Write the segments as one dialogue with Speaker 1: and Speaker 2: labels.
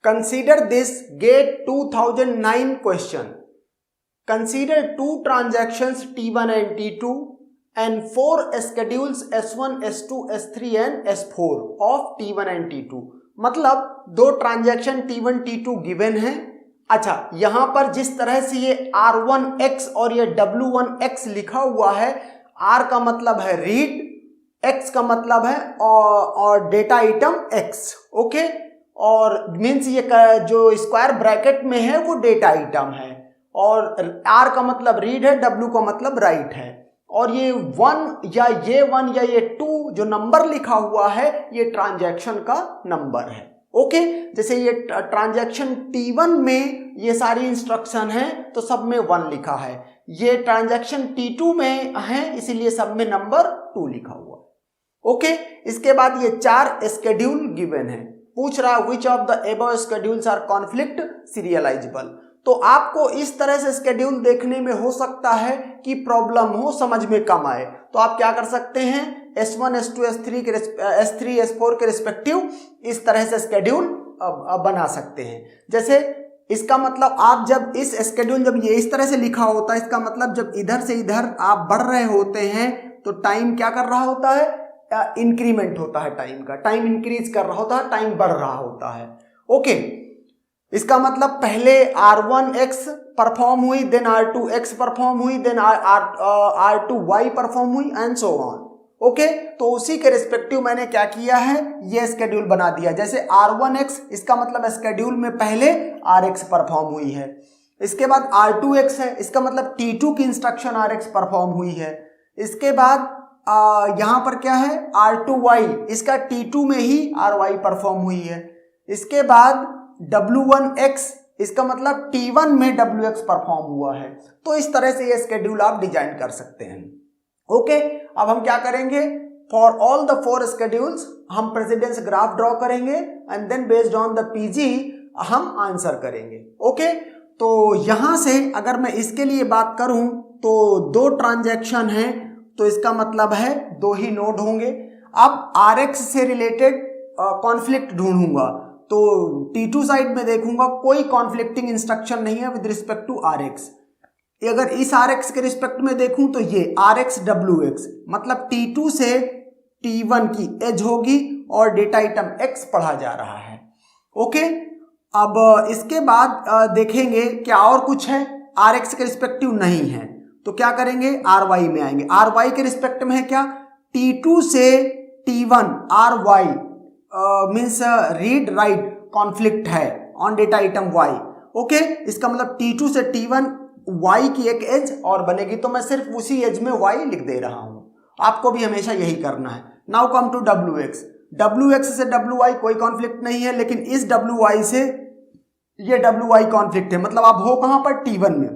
Speaker 1: Consider this GATE 2009 question. Consider two transactions T1 and T2 and four schedules S1, S2, S3 and S4 of T1 and T2. मतलब दो transaction T1, T2 given है। अच्छा, यहां पर जिस तरह से ये R1X और ये W1X लिखा हुआ है, R का मतलब है रीड, X का मतलब है और डेटा आइटम X, ओके, और मीन्स ये जो स्क्वायर ब्रैकेट में है वो डेटा आइटम है, और R का मतलब रीड है, W का मतलब राइट है, और ये 1 या ये 2 जो नंबर लिखा हुआ है ये ट्रांजैक्शन का नंबर है। ओके, जैसे ये ट्रांजैक्शन T1 में ये सारी इंस्ट्रक्शन है तो सब में 1 लिखा है, ये ट्रांजैक्शन T2 में है इसीलिए सब में नंबर 2 लिखा हुआ है। ओके, इसके बाद ये 4 स्केड्यूल गिवन है। पूछ रहा है which of the above schedules are conflict serializable. तो आपको इस तरह से स्केड्यूल देखने में हो सकता है कि प्रॉब्लम हो, समझ में कम आए, तो आप क्या कर सकते हैं, S1, S2, S3, S4 के रिस्पेक्टिव इस तरह से स्केड्यूल बना सकते हैं। जैसे इसका मतलब आप जब इस स्केड्यूल जब ये इस तरह से लिखा होता है, इसका मतलब जब इधर से इधर आप बढ़ रहे होते हैं तो टाइम क्या कर रहा होता है, इंक्रीमेंट होता है, टाइम का टाइम इंक्रीज कर रहा होता है, टाइम बढ़ रहा होता है। ओके, इसका मतलब पहले R1X परफॉर्म हुई, देन R2X परफॉर्म हुई, देन R2Y परफॉर्म हुई एंड सो ऑन। ओके, तो उसी के रिस्पेक्टिव मैंने क्या किया है, ये स्केड्यूल बना दिया। जैसे R1X, इसका मतलब स्केड्यूल में पहले RX परफॉर्म हुई है, इसके बाद R2X है, इसका मतलब T2 की इंस्ट्रक्शन RX परफॉर्म हुई है, इसके बाद यहां पर क्या है R2Y, इसका T2 में ही RY परफॉर्म हुई है, इसके बाद W1X, इसका मतलब T1 में WX परफॉर्म हुआ है। तो इस तरह से ये स्केड्यूल आप डिजाइन कर सकते हैं। ओके, अब हम क्या करेंगे, फॉर ऑल द 4 स्केड्यूल्स हम प्रेसिडेंस ग्राफ ड्रॉ करेंगे and then based on the PG हम आंसर करेंगे। ओके, तो यहां से अगर मैं इसके लिए बात करूं तो 2 ट्रांजैक्शन है, तो इसका मतलब है 2 ही नोड होंगे। अब RX से रिलेटेड कॉन्फ्लिक्ट ढूंढूंगा, तो T2 साइड में देखूंगा कोई कॉन्फ्लिक्टिंग इंस्ट्रक्शन नहीं है विद रिस्पेक्ट टू RX। अगर इस RX के रिस्पेक्ट में देखूं तो ये RX WX, मतलब T2 से T1 की एज होगी और डेटा आइटम X पढ़ा जा रहा है। ओके, अब इसके बाद देखेंगे क्या और कुछ है, RX के रिस्पेक्टिव नहीं है, तो क्या करेंगे, RY में आएंगे। RY के रिस्पेक्ट में है क्या, T2 से T1 RY means read write conflict है on data item Y। Okay, इसका मतलब T2 से T1 Y की एक एज और बनेगी, तो मैं सिर्फ उसी एज में Y लिख दे रहा हूं, आपको भी हमेशा यही करना है। Now come to WX। WX से WY कोई कॉन्फ्लिक्ट नहीं है, लेकिन इस WY से ये WY कॉन्फ्लिक्ट है, मतलब आप हो कहां पर, T1 में,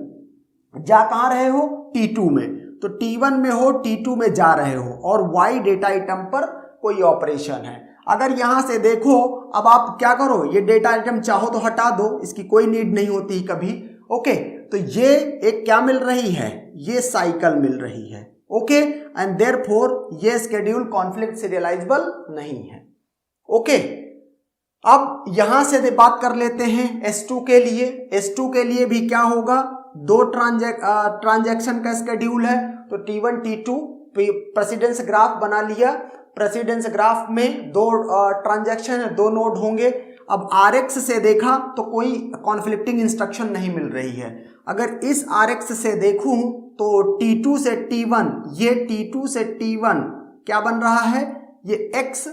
Speaker 1: जा कहां रहे हो, T2 में, तो T1 में हो, T2 में जा रहे हो, और Y डेटा आइटम पर कोई ऑपरेशन है। अगर यहां से देखो, अब आप क्या करो, ये डेटा आइटम चाहो तो हटा दो, इसकी कोई नीड नहीं होती कभी। ओके, तो ये एक क्या मिल रही है, ये साइकिल मिल रही है। ओके, एंड देयरफॉर ये स्केड्यूल कॉन्फ्लिक्ट सीरियलाइजेबल नहीं है। ओके, अब यहां से बात कर लेते हैं S2 के लिए। S2 के लिए भी क्या होगा, 2 ट्रांजैक्शन का स्केड्यूल है, तो T1 T2 प्रेसिडेंस ग्राफ बना लिया। प्रेसिडेंस ग्राफ में 2 ट्रांजैक्शन है, 2 नोड होंगे। अब RX से देखा तो कोई कॉन्फ्लिक्टिंग इंस्ट्रक्शन नहीं मिल रही है। अगर इस RX से देखूं तो T2 से T1, ये T2 से T1 क्या बन रहा है, ये X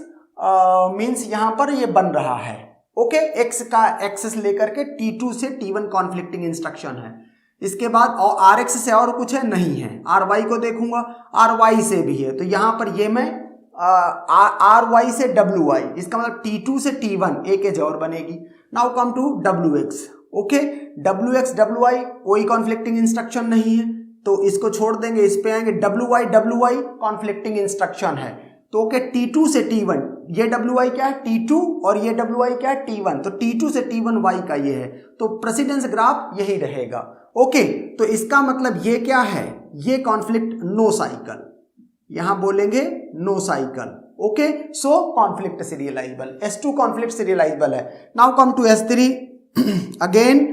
Speaker 1: मीन्स यहां पर ये बन रहा है। ओके, X का एक्सेस लेकर के T2 से T1 कॉन्फ्लिक्टिंग इंस्ट्रक्शन है। इसके बाद और RX से और कुछ है, नहीं है। RY को देखूंगा, RY से भी है, तो यहां पर ये मैं RY से WY, इसका मतलब T2 से T1 एक एज और बनेगी। Now come to WX। Okay, WX WY कोई कॉन्फ्लिक्टिंग इंस्ट्रक्शन नहीं है, तो इसको छोड़ देंगे, इस पे आएंगे। WY कॉन्फ्लिक्टिंग इंस्ट्रक्शन है, तो ओके, T2 से T1, ये WY क्या है, T2, और ये WY क्या है, T1, तो T2 से T1 Y का ये है, तो प्रेसिडेंस ग्राफ यही रहेगा। ओके, तो इसका मतलब ये क्या है, ये कॉन्फ्लिक्ट नो साइकिल, यहां बोलेंगे no cycle. Okay, so conflict serializable, S2 conflict serializable है। Now come to S3, again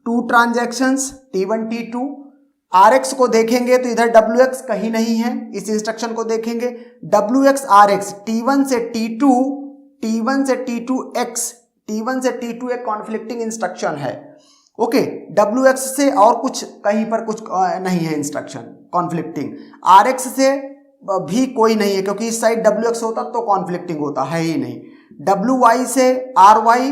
Speaker 1: 2 transactions T1 T2, RX को देखेंगे तो इधर WX कहीं नहीं है, इस इंस्ट्रक्शन को देखेंगे WX RX T1 से T2X, T1 से T2 एक कॉन्फ्लिक्टिंग इंस्ट्रक्शन है। ओके, WX से और कुछ कहीं पर कुछ नहीं है इंस्ट्रक्शन कॉन्फ्लिक्टिंग, RX से भी कोई नहीं है क्योंकि इस साइड WX होता तो कॉन्फ्लिक्टिंग होता है ही नहीं। WY से RY,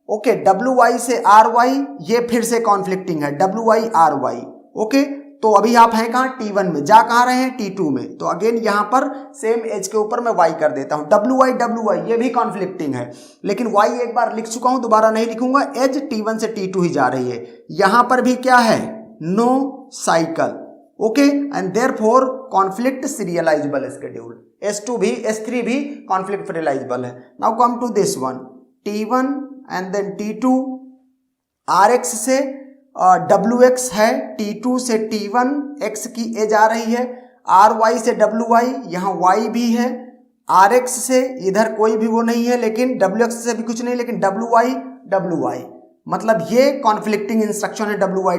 Speaker 1: ओके, WY से RY ये फिर से कॉन्फ्लिक्टिंग है, WY RY। ओके, तो अभी आप हैं कहाँ, T1 में, जा कहाँ रहे हैं, T2 में, तो अगेन यहां पर सेम एज के ऊपर मैं Y कर देता हूं, WY ये भी कॉन्फ्लिक्टिंग है, लेकिन Y एक बार लिख चुका हूं, दोबारा नहीं लिखूंगा, एज T1 से T2 ही जा रही है। यहां पर भी क्या है, no cycle. Okay, and therefore conflict serializable schedule, S2 भी S3 भी कॉन्फ्लिक्ट सीरियलाइजेबल है। Now come to this one, T1 and then T2, RX से WX है, T2 से T1 X की एज आ रही है, RY से WY, यहाँ Y भी है, RX से इधर कोई भी वो नहीं है, लेकिन WX से भी कुछ नहीं, लेकिन WY, मतलब ये कॉन्फ्लिक्टिंग इंस्ट्रक्शन है WY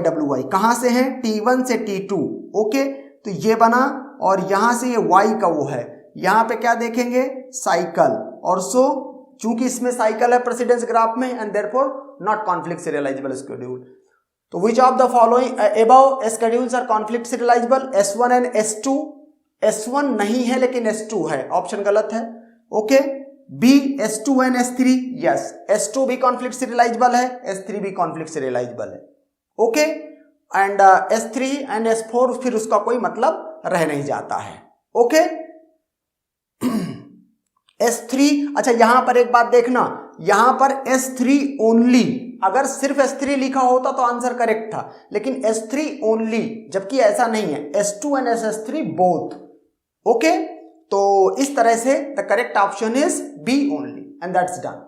Speaker 1: कहाँ से है, T1 से T2। ओके, तो ये बना, और यहाँ से ये Y का वो है, यहाँ पे क्या देखेंगे, साइकिल, और सो चूंकि इसमें साइकिल है प्रेसिडेंस ग्राफ में, and therefore not conflict serializable schedule. तो which of the following above schedules are conflict serializable, S1 and S2, S1 नहीं है लेकिन S2 है, ऑप्शन गलत है। Okay, B S2 and S3, yes, S2 भी कॉन्फ्लिक्ट सीरियलाइजेबल है, S3 भी कॉन्फ्लिक्ट सीरियलाइजेबल है। Okay, and S3 and S4 फिर उसका कोई मतलब रह नहीं जाता है। ओके, S3, अच्छा यहां पर एक बात देखना, यहां पर S3 ओनली, अगर सिर्फ S3 लिखा होता तो आंसर करेक्ट था, लेकिन S3 ओनली, जबकि ऐसा नहीं है, S2 and S3 both. Okay, तो इस तरह से the correct option is B only, and that's done.